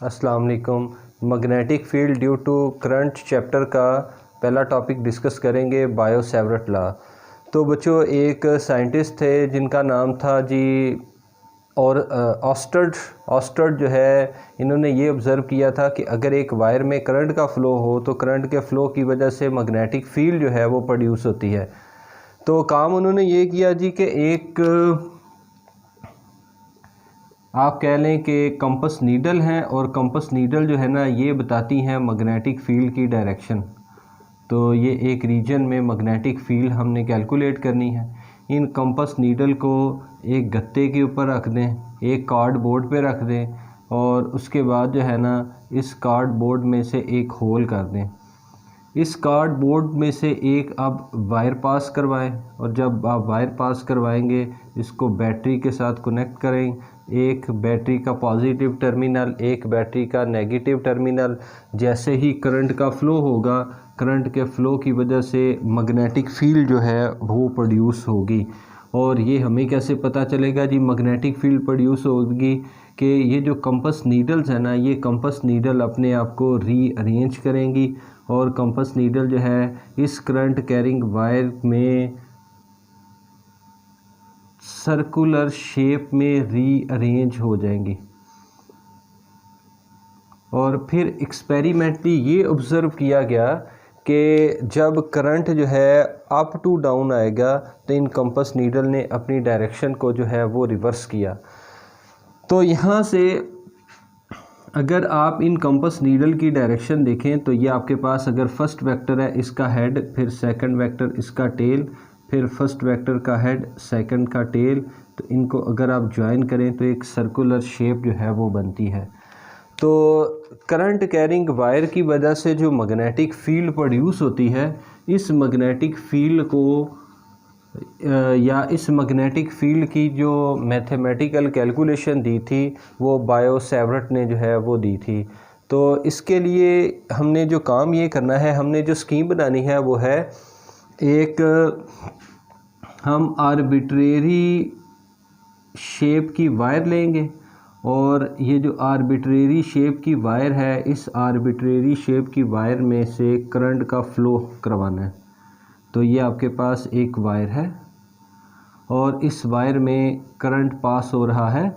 अस्सलाम वालेकुम। Magnetic field due to current chapter का पहला टॉपिक डिस्कस करेंगे बायो-सेवर्ट लॉ। तो बच्चों, एक साइंटिस्ट थे जिनका नाम था जी और ऑस्टर्ड जो है, इन्होंने ये ऑब्ज़र्व किया था कि अगर एक वायर में करंट का फ़्लो हो तो करंट के फ़्लो की वजह से मैग्नेटिक फील्ड जो है वो प्रोड्यूस होती है। तो काम उन्होंने ये किया जी कि एक आप कह लें कि कंपस नीडल है, और कंपस नीडल जो है ना ये बताती हैं मैग्नेटिक फील्ड की डायरेक्शन। तो ये एक रीजन में मैग्नेटिक फील्ड हमने कैलकुलेट करनी है। इन कंपस नीडल को एक गत्ते के ऊपर रख दें, एक कार्डबोर्ड पे रख दें, और उसके बाद जो है ना इस कार्डबोर्ड में से एक होल कर दें। इस कार्डबोर्ड में से एक आप वायर पास करवाएं, और जब आप वायर पास करवाएंगे इसको बैटरी के साथ कनेक्ट करें। एक बैटरी का पॉजिटिव टर्मिनल, एक बैटरी का नेगेटिव टर्मिनल। जैसे ही करंट का फ़्लो होगा, करंट के फ़्लो की वजह से मैग्नेटिक फील्ड जो है वो प्रोड्यूस होगी। और ये हमें कैसे पता चलेगा जी मैग्नेटिक फील्ड प्रोड्यूस होगी? कि ये जो कंपस नीडल्स है ना, ये कंपस नीडल अपने आप को रीअरेंज करेंगी, और कंपस नीडल जो है इस करंट कैरिंग वायर में सर्कुलर शेप में रीअरेंज हो जाएंगी। और फिर एक्सपेरिमेंटली ये ऑब्ज़र्व किया गया कि जब करंट जो है अप टू डाउन आएगा तो इन कंपस नीडल ने अपनी डायरेक्शन को जो है वो रिवर्स किया। तो यहाँ से अगर आप इन कंपस नीडल की डायरेक्शन देखें तो ये आपके पास अगर फर्स्ट वेक्टर है इसका हेड, फिर सेकंड वेक्टर इसका टेल, फिर फर्स्ट वेक्टर का हेड, सेकंड का टेल, तो इनको अगर आप ज्वाइन करें तो एक सर्कुलर शेप जो है वो बनती है। तो करंट कैरिंग वायर की वजह से जो मैग्नेटिक फील्ड प्रोड्यूस होती है, इस मैग्नेटिक फील्ड को या इस मैग्नेटिक फील्ड की जो मैथमेटिकल कैलकुलेशन दी थी वो बायो-सेवर्ट ने जो है वो दी थी। तो इसके लिए हमने जो काम ये करना है, हमने जो स्कीम बनानी है वो है, एक हम आर्बिट्रेरी शेप की वायर लेंगे, और ये जो आर्बिट्रेरी शेप की वायर है, इस आर्बिट्रेरी शेप की वायर में से करंट का फ़्लो करवाना है। तो ये आपके पास एक वायर है, और इस वायर में करंट पास हो रहा है।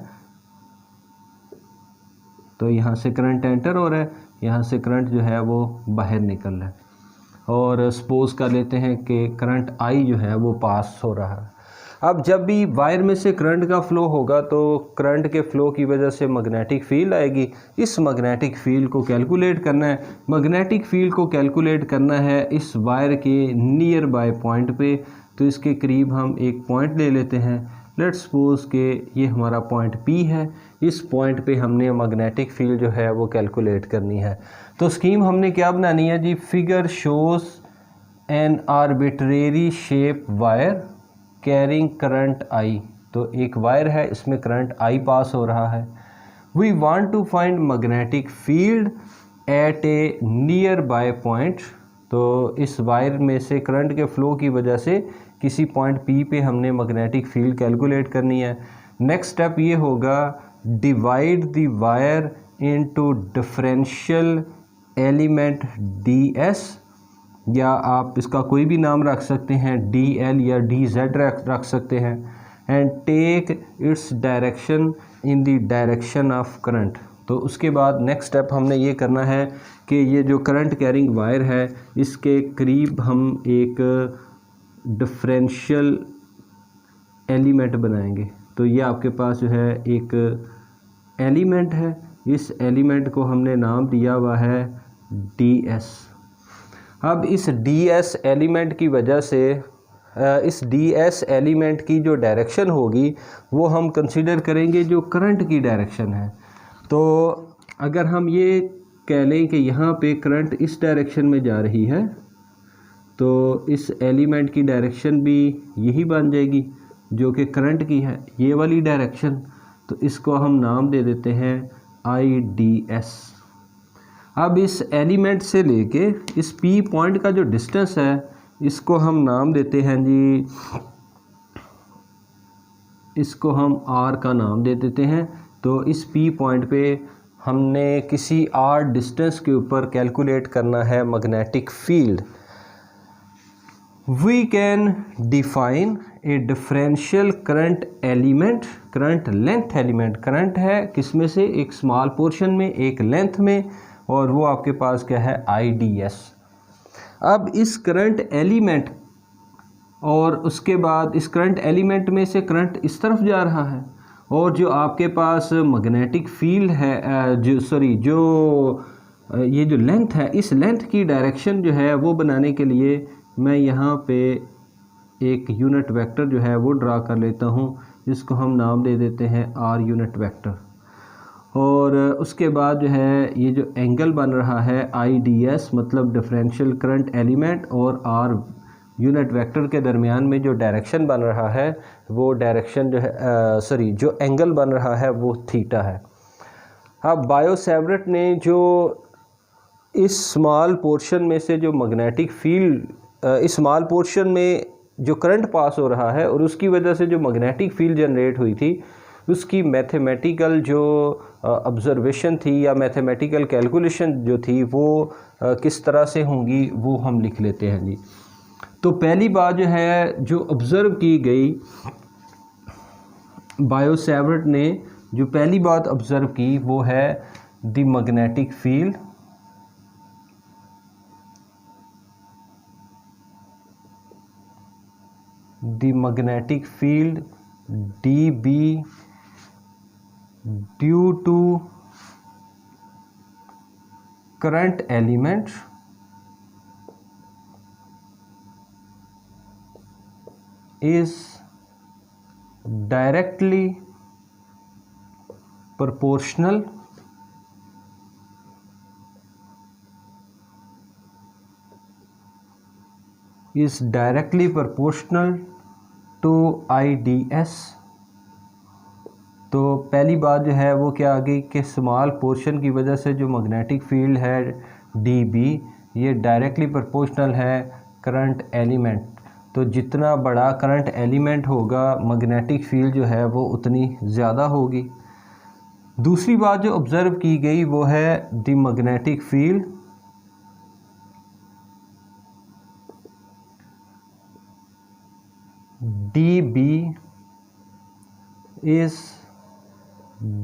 तो यहाँ से करंट एंटर हो रहा है, यहाँ से करंट जो है वो बाहर निकल रहा है, और सपोज कर लेते हैं कि करंट आई जो है वो पास हो रहा है। अब जब भी वायर में से करंट का फ़्लो होगा तो करंट के फ़्लो की वजह से मैग्नेटिक फील्ड आएगी। इस मैग्नेटिक फील्ड को कैलकुलेट करना है। मैग्नेटिक फील्ड को कैलकुलेट करना है इस वायर के नियर बाय पॉइंट पे। तो इसके करीब हम एक पॉइंट ले लेते हैं। लेट्स सपोज कि ये हमारा पॉइंट P है। इस पॉइंट पे हमने मैग्नेटिक फील्ड जो है वो कैलकुलेट करनी है। तो स्कीम हमने क्या बनानी है जी? Figure shows an arbitrary shape wire carrying current I. तो एक वायर है, इसमें करंट आई पास हो रहा है। We want to find magnetic field at a nearby point. तो इस वायर में से करंट के फ़्लो की वजह से किसी पॉइंट P पे हमने मैग्नेटिक फील्ड कैलकुलेट करनी है। नेक्स्ट स्टेप ये होगा, divide the wire into differential element DS, या आप इसका कोई भी नाम रख सकते हैं, DL या DZ रख सकते हैं। And take its direction in the direction of current. तो उसके बाद नेक्स्ट स्टेप हमने ये करना है कि ये जो करंट कैरिंग वायर है इसके करीब हम एक डिफरेंशियल एलिमेंट बनाएंगे। तो ये आपके पास जो है एक एलिमेंट है, इस एलिमेंट को हमने नाम दिया हुआ है DS। अब इस DS एलिमेंट की वजह से इस DS एलिमेंट की जो डायरेक्शन होगी वो हम कंसीडर करेंगे जो करंट की डायरेक्शन है। तो अगर हम ये कह लें कि यहाँ पे करंट इस डायरेक्शन में जा रही है, तो इस एलिमेंट की डायरेक्शन भी यही बन जाएगी जो कि करंट की है, ये वाली डायरेक्शन। तो इसको हम नाम दे देते हैं IDS। अब इस एलिमेंट से लेके इस P पॉइंट का जो डिस्टेंस है इसको हम नाम देते हैं जी, इसको हम R का नाम दे देते हैं। तो इस P पॉइंट पे हमने किसी आर डिस्टेंस के ऊपर कैलकुलेट करना है magnetic field, we can define a differential current element, current length element, current है किस में से, एक स्मॉल पोर्शन में, एक लेंथ में, और वो आपके पास क्या है, IDS। अब इस करंट एलिमेंट और उसके बाद इस करंट एलिमेंट में से करंट इस तरफ जा रहा है, और जो आपके पास मैग्नेटिक फील्ड है जो ये जो लेंथ है, इस लेंथ की डायरेक्शन जो है वो बनाने के लिए मैं यहाँ पे एक यूनिट वेक्टर जो है वो ड्रा कर लेता हूँ, जिसको हम नाम दे देते हैं R यूनिट वेक्टर। और उसके बाद जो है ये जो एंगल बन रहा है IDS, मतलब डिफरेंशियल करंट एलिमेंट और R यूनिट वेक्टर के दरमियान में जो डायरेक्शन बन रहा है वो डायरेक्शन जो है जो एंगल बन रहा है वो थीटा है। अब बायो-सैवर्ट ने जो इस स्मॉल पोर्शन में से जो मैग्नेटिक फील्ड, इस स्मॉल पोर्शन में जो करंट पास हो रहा है और उसकी वजह से जो मैग्नेटिक फील्ड जनरेट हुई थी, उसकी मैथमेटिकल जो ऑब्जर्वेशन थी या मैथमेटिकल कैलकुलेशन जो थी वो किस तरह से होंगी वो हम लिख लेते हैं जी। तो पहली बात जो है जो ऑब्ज़र्व की गई, बायो-सैवर्ट ने जो पहली बात ऑब्ज़र्व की वो है the magnetic field, the magnetic field dB due to current element is directly proportional to IDS। तो पहली बात जो है वो क्या आ गई कि स्मॉल पोर्शन की वजह से जो मैग्नेटिक फील्ड है DB ये डायरेक्टली प्रोपोर्शनल है करंट एलिमेंट। तो जितना बड़ा करंट एलिमेंट होगा मैग्नेटिक फील्ड जो है वो उतनी ज़्यादा होगी। दूसरी बात जो ऑब्ज़र्व की गई वो है the magnetic field DB is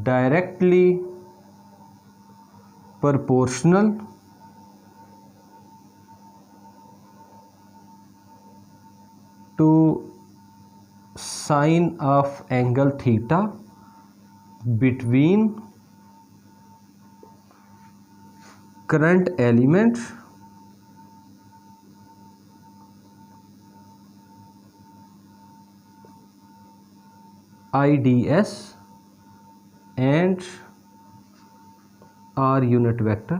directly proportional to sine of angle theta between current element IDS and R unit vector.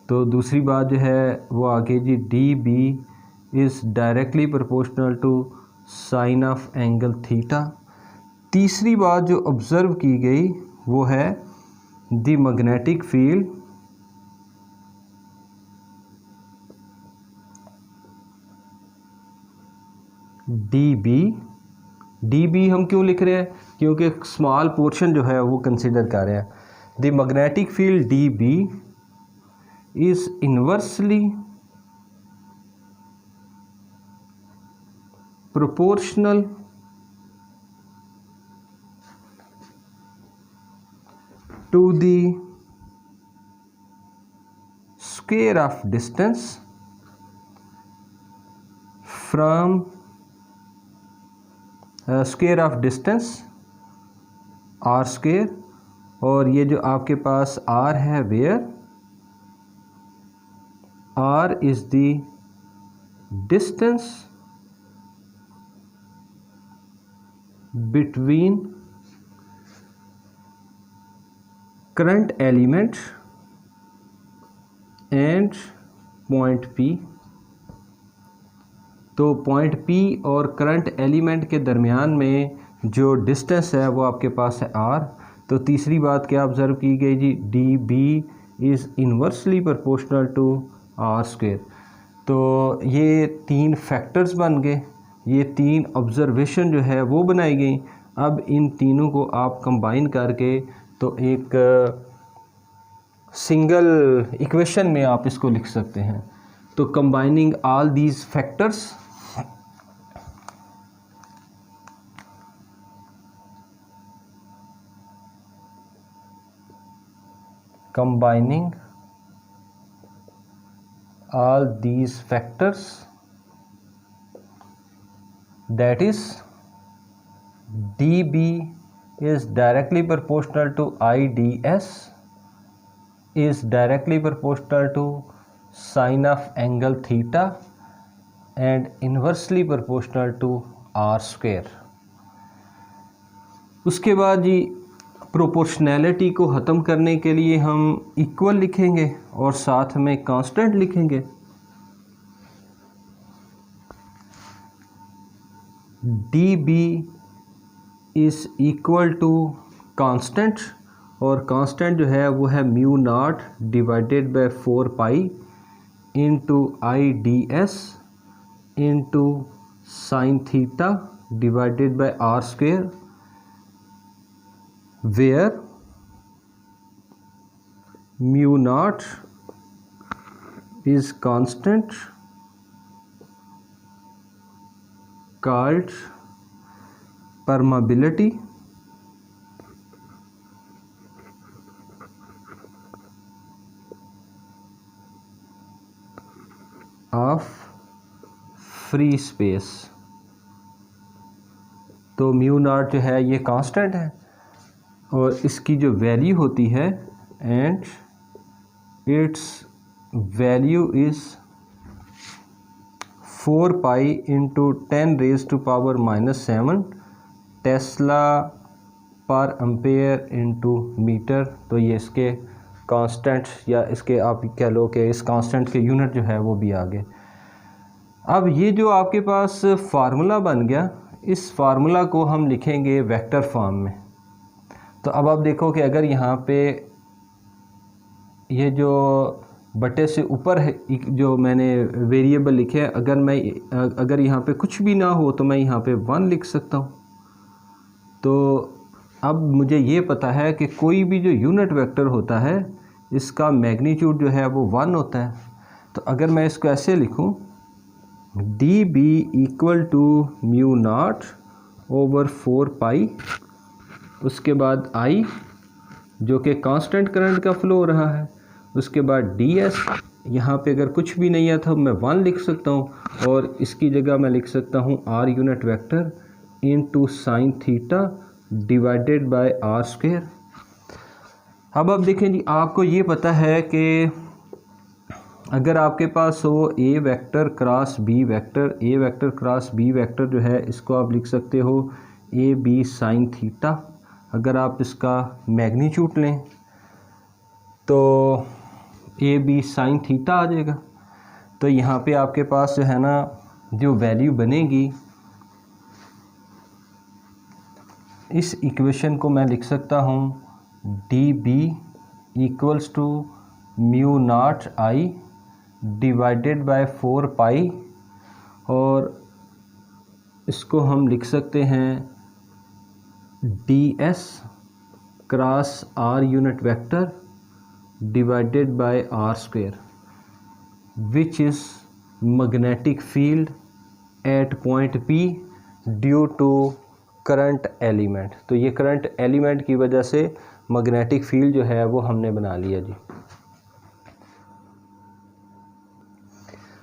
तो दूसरी बात जो है वो आगे जी DB is directly proportional to sine of angle theta. तीसरी बात जो ऑब्ज़र्व की गई वो है द मैग्नेटिक फील्ड DB हम क्यों लिख रहे हैं, क्योंकि स्मॉल पोर्शन जो है वो कंसिडर कर रहे हैं। The magnetic field DB is inversely proportional to the square of distance from square of distance R square, और ये जो आपके पास R है where R is the distance between current element and point P। तो पॉइंट P और current element के दरमियान में जो डिस्टेंस है वो आपके पास है R। तो तीसरी बात क्या ऑब्ज़र्व की गई जी, DB is inversely proportional to R square. तो ये तीन फैक्टर्स बन गए, ये तीन ऑब्ज़र्वेशन जो है वो बनाई गई। अब इन तीनों को आप कंबाइन करके तो एक सिंगल इक्वेशन में आप इसको लिख सकते हैं। तो combining all these factors, combining all these factors, that is dB is directly proportional to IDS is directly proportional to sine of angle theta and inversely proportional to r square। उसके बाद जी proportionality को ख़त्म करने के लिए हम equal लिखेंगे और साथ में कांस्टेंट लिखेंगे। dB is equal to constant, और कांस्टेंट जो है वो है mu naught divided by 4 pi into IDS into sine theta divided by r square, where mu naught is constant called permeability of free space। तो mu naught जो है ये constant है और इसकी जो वैल्यू होती है and its value is 4 pi into 10⁻⁻⁷ tesla per ampere into metre. तो ये इसके कांस्टेंट या इसके आप कह लो कि इस कांस्टेंट के यूनिट जो है वो भी आ गए। अब ये जो आपके पास फार्मूला बन गया, इस फार्मूला को हम लिखेंगे वेक्टर फॉर्म में। तो अब आप देखो कि अगर यहाँ पे ये जो बटे से ऊपर है जो मैंने वेरिएबल लिखे हैं, अगर यहाँ पे कुछ भी ना हो तो मैं यहाँ पे 1 लिख सकता हूँ। तो अब मुझे ये पता है कि कोई भी जो यूनिट वेक्टर होता है इसका मैग्नीट्यूड जो है वो 1 होता है। तो अगर मैं इसको ऐसे लिखूँ, dB equal to mu naught over 4 pi, उसके बाद I जो कि कांस्टेंट करंट का फ्लो हो रहा है, उसके बाद DS, यहाँ पे अगर कुछ भी नहीं है तो मैं 1 लिख सकता हूँ और इसकी जगह मैं लिख सकता हूँ R unit vector into sine theta divided by r square. अब आप देखें जी, आपको ये पता है कि अगर आपके पास हो A vector cross B vector, A vector cross B vector जो है इसको आप लिख सकते हो AB साइन थीटा। अगर आप इसका मैग्नीट्यूड लें तो AB साइन थीटा आ जाएगा। तो यहाँ पे आपके पास जो है ना जो वैल्यू बनेगी, इस इक्वेशन को मैं लिख सकता हूँ dB equals to mu naught I divided by 4 pi, और इसको हम लिख सकते हैं DS cross R unit vector divided by r square, which is magnetic field at point P due to current element. तो ये करंट एलिमेंट की वजह से मैग्नेटिक फील्ड जो है वो हमने बना लिया जी।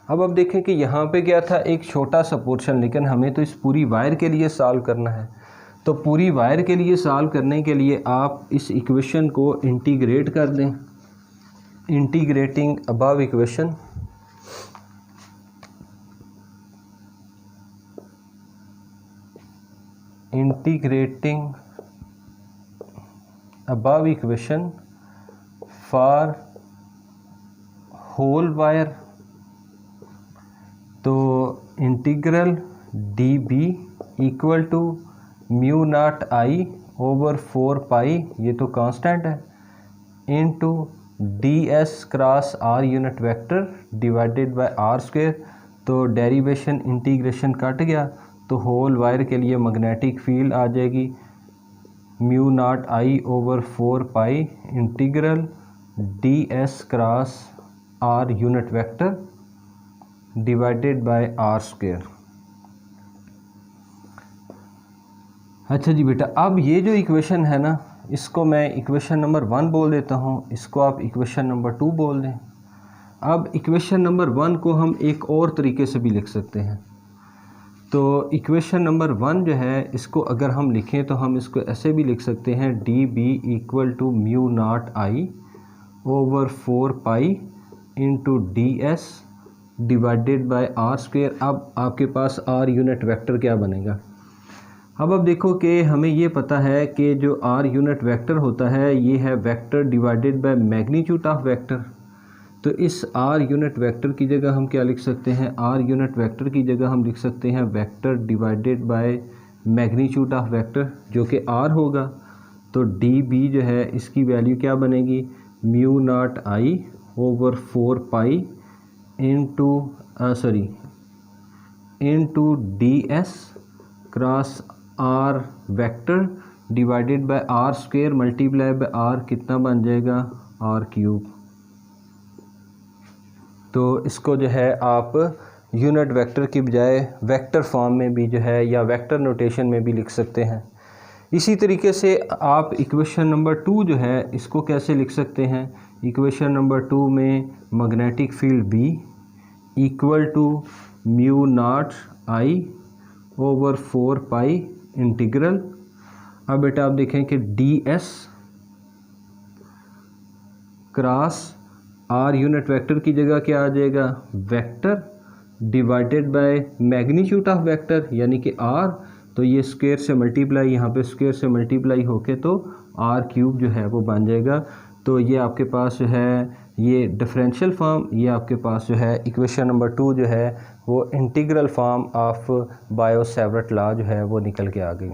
अब देखें कि यहाँ पे क्या था, एक छोटा सा पोर्शन, लेकिन हमें तो इस पूरी वायर के लिए सॉल्व करना है। तो पूरी वायर के लिए सॉल्व करने के लिए आप इस इक्वेशन को इंटीग्रेट कर दें। Integrating above equation, integrating above equation for whole wire. तो integral dB equal to mu naught I over 4 pi, ये तो कांस्टेंट है, into DS cross R unit vector divided by r square. तो derivation integration cut गया, तो whole wire के लिए magnetic field आ जाएगी mu naught I over 4 pi integral ds cross r unit vector divided by r square. अच्छा जी बेटा, अब ये जो इक्वेशन है ना, इसको मैं इक्वेशन नंबर 1 बोल देता हूँ, इसको आप इक्वेशन नंबर 2 बोल दें। अब इक्वेशन नंबर 1 को हम एक और तरीके से भी लिख सकते हैं। तो इक्वेशन नंबर 1 जो है, इसको अगर हम लिखें तो हम इसको ऐसे भी लिख सकते हैं, D B equal to mu naught I over 4 pi into D S divided by R square. अब आपके पास आर यूनिट वेक्टर क्या बनेगा। अब देखो कि हमें ये पता है कि जो आर यूनिट वेक्टर होता है ये है vector divided by magnitude of vector. तो इस आर यूनिट वेक्टर की जगह हम क्या लिख सकते हैं, आर यूनिट वेक्टर की जगह हम लिख सकते हैं vector divided by magnitude of vector जो कि आर होगा। तो डी बी जो है इसकी वैल्यू क्या बनेगी, mu naught I over 4 pi into D S cross R vector divided by R square multiply by R, कितना बन जाएगा, आर क्यूब। तो इसको जो है आप यूनिट वेक्टर की बजाय वेक्टर फॉर्म में भी जो है या वेक्टर नोटेशन में भी लिख सकते हैं। इसी तरीके से आप इक्वेशन नंबर 2 जो है इसको कैसे लिख सकते हैं, इक्वेशन नंबर 2 में magnetic field B equal to mu naught I over 4 pi integral. अब बेटा आप देखें कि D S cross R unit vector की जगह क्या आ जाएगा, vector divided by magnitude of vector यानी कि आर। तो ये स्क्वायर से मल्टीप्लाई, यहाँ पे स्क्वायर से मल्टीप्लाई होके तो आर क्यूब जो है वो बन जाएगा। तो ये आपके पास जो है ये डिफरेंशियल फॉर्म, ये आपके पास जो है इक्वेशन नंबर 2 जो है वो integral form of Biot Savart law जो है वो निकल के आ गई।